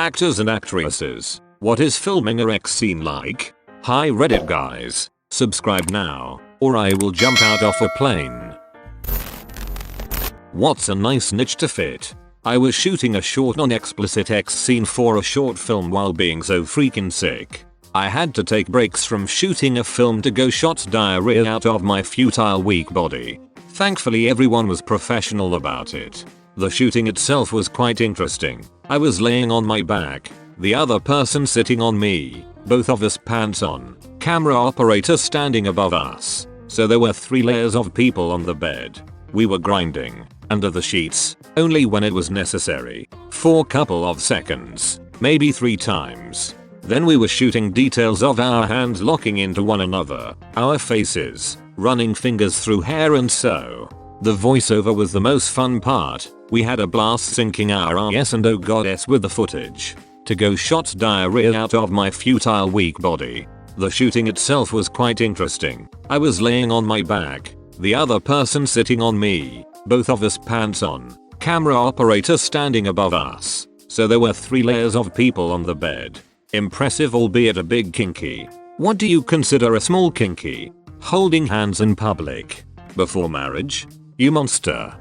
Actors and actresses, what is filming a X scene like? Hi Reddit guys, subscribe now, or I will jump out of a plane. What's a nice niche to fit? I was shooting a short non-explicit X scene for a short film while being so freaking sick. I had to take breaks from shooting a film to go shot diarrhea out of my futile weak body. Thankfully everyone was professional about it. The shooting itself was quite interesting. I was laying on my back, the other person sitting on me, both of us pants on, camera operator standing above us. So there were 3 layers of people on the bed. We were grinding under the sheets only when it was necessary, for a couple of seconds, maybe 3 times. Then we were shooting details of our hands locking into one another, our faces, running fingers through hair, and so the voiceover was the most fun part. We had a blast syncing our yes and oh goddess with the footage. To go shot diarrhea out of my futile weak body. The shooting itself was quite interesting. I was laying on my back, the other person sitting on me, both of us pants on, camera operator standing above us. So there were 3 layers of people on the bed. Impressive, albeit a big kinky. What do you consider a small kinky? Holding hands in public. Before marriage? You monster.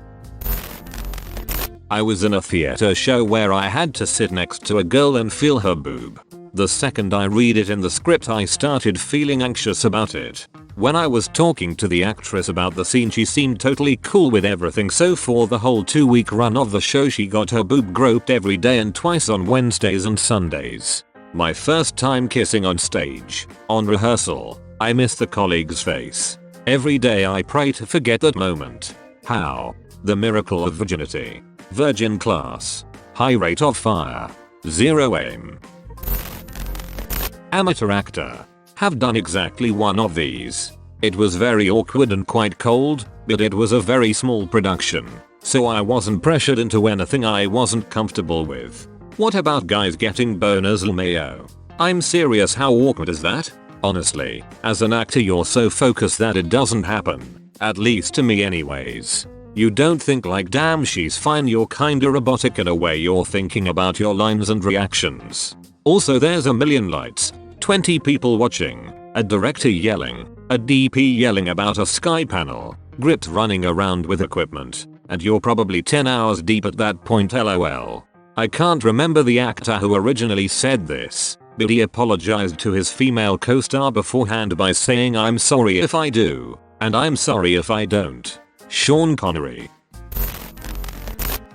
I was in a theater show where I had to sit next to a girl and feel her boob. The second I read it in the script I started feeling anxious about it. When I was talking to the actress about the scene, she seemed totally cool with everything, so for the whole 2-week run of the show she got her boob groped every day and twice on Wednesdays and Sundays. My first time kissing on stage. On rehearsal, I miss the colleague's face. Every day I pray to forget that moment. How? The miracle of virginity. Virgin class. High rate of fire. 0 aim. Amateur actor. Have done exactly one of these. It was very awkward and quite cold, but it was a very small production, so I wasn't pressured into anything I wasn't comfortable with. What about guys getting boners LMAO? I'm serious, how awkward is that? Honestly, as an actor you're so focused that it doesn't happen. At least to me anyways. You don't think like, damn she's fine, you're kinda robotic in a way, you're thinking about your lines and reactions. Also there's a million lights, 20 people watching, a director yelling, a DP yelling about a sky panel, gripped running around with equipment, and you're probably 10 hours deep at that point, lol. I can't remember the actor who originally said this, but he apologized to his female co-star beforehand by saying, I'm sorry if I do, and I'm sorry if I don't. Sean Connery.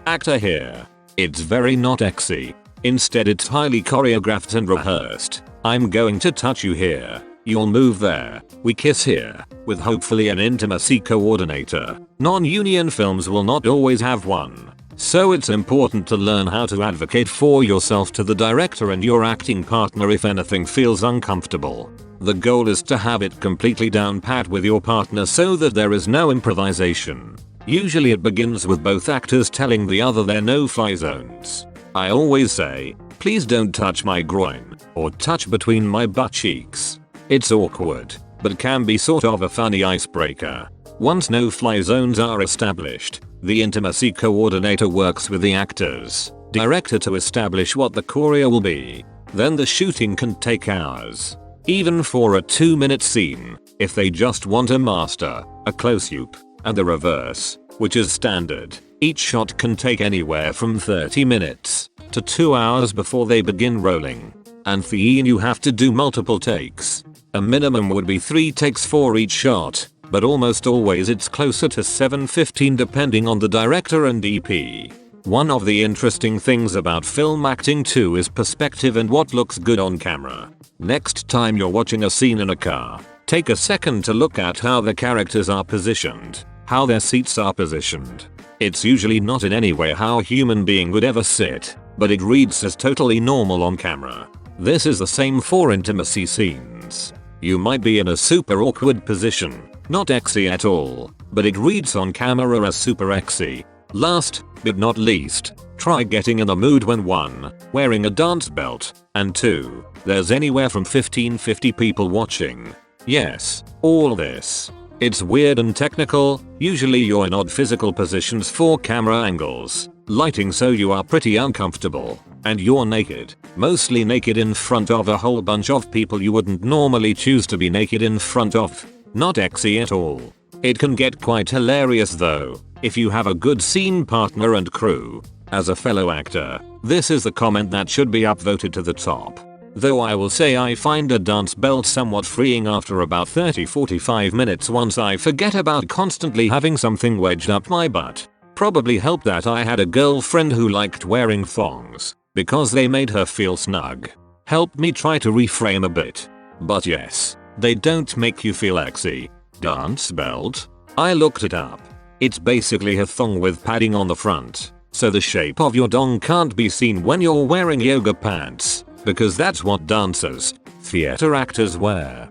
Actor here. It's very not exy. Instead it's highly choreographed and rehearsed. I'm going to touch you here. You'll move there. We kiss here. With hopefully an intimacy coordinator. Non-union films will not always have one. So it's important to learn how to advocate for yourself to the director and your acting partner if anything feels uncomfortable. The goal is to have it completely down pat with your partner so that there is no improvisation. Usually it begins with both actors telling the other their no-fly zones. I always say, please don't touch my groin, or touch between my butt cheeks. It's awkward, but can be sort of a funny icebreaker. Once no-fly zones are established, the intimacy coordinator works with the actors, director to establish what the choreo will be. Then the shooting can take hours. Even for a 2-minute scene, if they just want a master, a close-up, and the reverse, which is standard. Each shot can take anywhere from 30 minutes to 2 hours before they begin rolling. And you have to do multiple takes. A minimum would be 3 takes for each shot, but almost always it's closer to 7-15 depending on the director and DP. One of the interesting things about film acting too is perspective and what looks good on camera. Next time you're watching a scene in a car, take a second to look at how the characters are positioned, how their seats are positioned. It's usually not in any way how a human being would ever sit, but it reads as totally normal on camera. This is the same for intimacy scenes. You might be in a super awkward position, not exy at all, but it reads on camera as super exy. Last, but not least, try getting in the mood when 1, wearing a dance belt, and 2, there's anywhere from 15-50 people watching. Yes, all this. It's weird and technical, usually you're in odd physical positions for camera angles. lighting so you are pretty uncomfortable, and you're naked, mostly naked in front of a whole bunch of people you wouldn't normally choose to be naked in front of. Not exy at all. It can get quite hilarious though, if you have a good scene partner and crew. As a fellow actor, this is the comment that should be upvoted to the top. Though I will say I find a dance belt somewhat freeing after about 30-45 minutes once I forget about constantly having something wedged up my butt. Probably helped that I had a girlfriend who liked wearing thongs, because they made her feel snug. Helped me try to reframe a bit. But yes, they don't make you feel exy. Dance belt? I looked it up. It's basically a thong with padding on the front, so the shape of your dong can't be seen when you're wearing yoga pants, because that's what dancers, theater actors wear.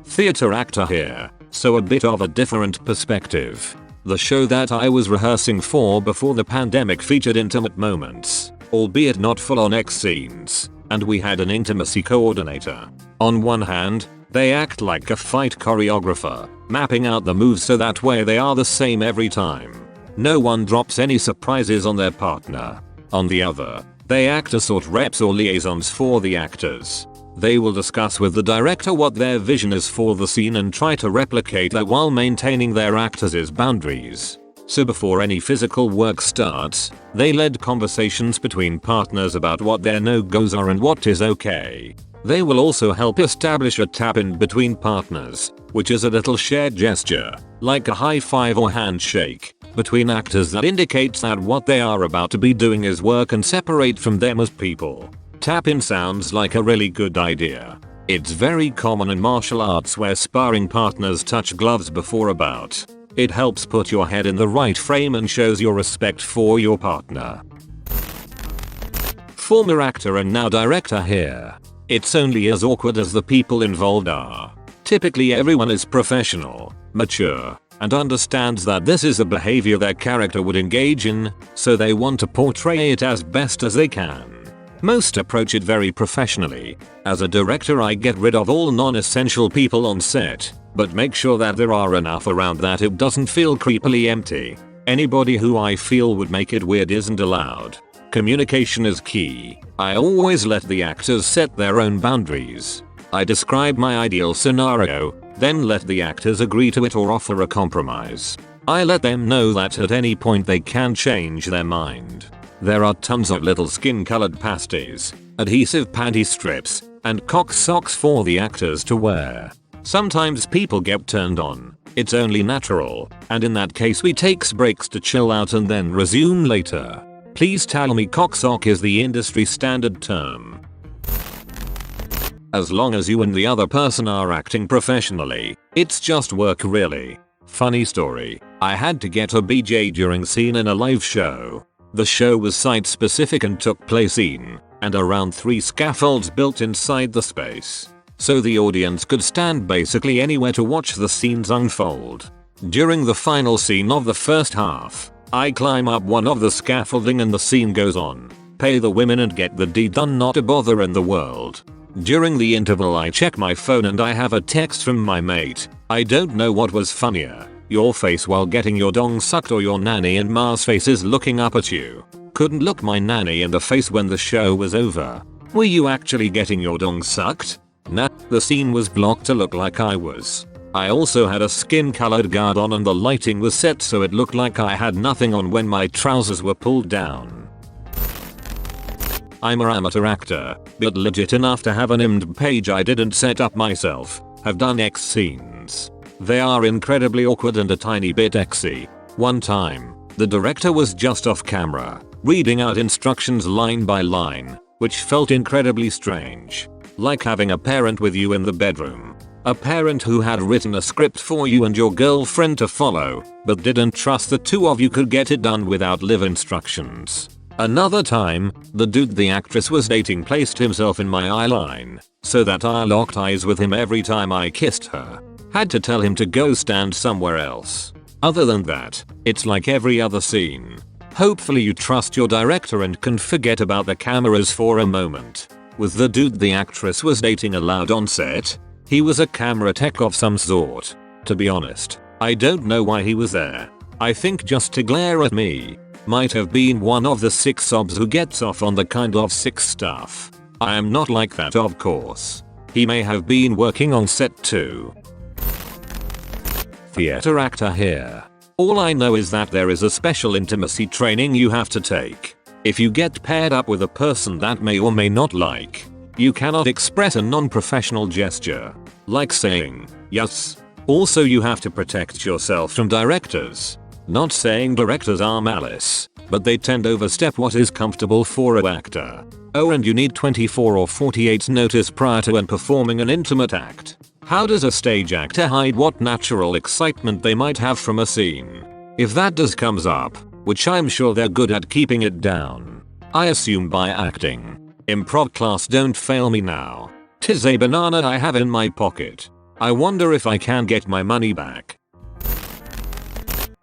Theater actor here, so a bit of a different perspective. The show that I was rehearsing for before the pandemic featured intimate moments, albeit not full-on X scenes, and we had an intimacy coordinator. On one hand, they act like a fight choreographer, mapping out the moves so that way they are the same every time. No one drops any surprises on their partner. On the other, they act as sort reps or liaisons for the actors. They will discuss with the director what their vision is for the scene and try to replicate that while maintaining their actors' boundaries. So before any physical work starts, they lead conversations between partners about what their no-goes are and what is okay. They will also help establish a tap-in between partners, which is a little shared gesture, like a high five or handshake, between actors that indicates that what they are about to be doing is work and separate from them as people. Tap-in sounds like a really good idea. It's very common in martial arts where sparring partners touch gloves before a bout. It helps put your head in the right frame and shows your respect for your partner. Former actor and now director here. It's only as awkward as the people involved are. Typically everyone is professional, mature, and understands that this is a behavior their character would engage in, so they want to portray it as best as they can. Most approach it very professionally. As a director I get rid of all non-essential people on set, but make sure that there are enough around that it doesn't feel creepily empty. Anybody who I feel would make it weird isn't allowed. Communication is key. I always let the actors set their own boundaries. I describe my ideal scenario, then let the actors agree to it or offer a compromise. I let them know that at any point they can change their mind. There are tons of little skin-colored pasties, adhesive panty strips, and cock socks for the actors to wear. Sometimes people get turned on. It's only natural, and in that case we takes breaks to chill out and then resume later. Please tell me cocksock is the industry standard term. As long as you and the other person are acting professionally, it's just work really. Funny story, I had to get a BJ during scene in a live show. The show was site specific and took place in and around 3 scaffolds built inside the space, so the audience could stand basically anywhere to watch the scenes unfold. During the final scene of the first half, I climb up one of the scaffolding and the scene goes on. Pay the women and get the deed done, not a bother in the world. During the interval I check my phone and I have a text from my mate. I don't know what was funnier, your face while getting your dong sucked or your nanny and ma's faces looking up at you. Couldn't look my nanny in the face when the show was over. Were you actually getting your dong sucked? Nah, the scene was blocked to look like I was. I also had a skin-colored guard on and the lighting was set so it looked like I had nothing on when my trousers were pulled down. I'm an amateur actor, but legit enough to have an IMDb page I didn't set up myself. Have done X scenes. They are incredibly awkward and a tiny bit exy. One time, the director was just off camera, reading out instructions line by line, which felt incredibly strange. Like having a parent with you in the bedroom. A parent who had written a script for you and your girlfriend to follow, but didn't trust the two of you could get it done without live instructions. Another time, the dude the actress was dating placed himself in my eye line, so that I locked eyes with him every time I kissed her. Had to tell him to go stand somewhere else. Other than that, it's like every other scene. Hopefully you trust your director and can forget about the cameras for a moment. With the dude the actress was dating allowed on set, he was a camera tech of some sort. To be honest, I don't know why he was there. I think just to glare at me. might have been one of the 6 sobs who gets off on the kind of sick stuff. I am not like that, of course. He may have been working on set too. Theater actor here. All I know is that there is a special intimacy training you have to take. If you get paired up with a person that may or may not like, you cannot express a non-professional gesture, like saying, yes. Also, you have to protect yourself from directors. Not saying directors are malice, but they tend to overstep what is comfortable for an actor. Oh, and you need 24 or 48 notice prior to performing an intimate act. How does a stage actor hide what natural excitement they might have from a scene? If that does comes up, which I'm sure they're good at keeping it down, I assume by acting. Improv class, don't fail me now. 'Tis a banana I have in my pocket. I wonder if I can get my money back.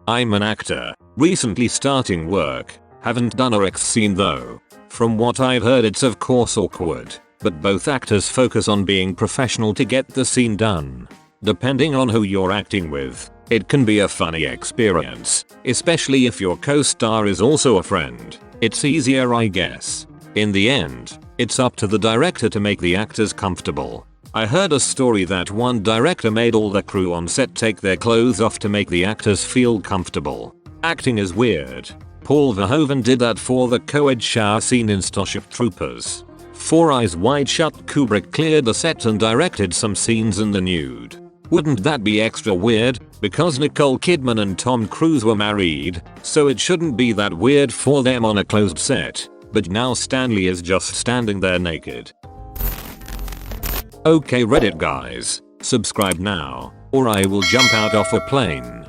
I'm an actor, recently starting work, haven't done a X scene though. From what I've heard it's of course awkward, but both actors focus on being professional to get the scene done. Depending on who you're acting with, it can be a funny experience, especially if your co-star is also a friend. It's easier, I guess. In the end, it's up to the director to make the actors comfortable. I heard a story that one director made all the crew on set take their clothes off to make the actors feel comfortable. Acting is weird. Paul Verhoeven did that for the co-ed shower scene in Starship Troopers. 4 Eyes Wide Shut, Kubrick cleared the set and directed some scenes in the nude. Wouldn't that be extra weird? Because Nicole Kidman and Tom Cruise were married, so it shouldn't be that weird for them on a closed set. But now Stanley is just standing there naked. Okay Reddit guys, subscribe now, or I will jump out of a plane.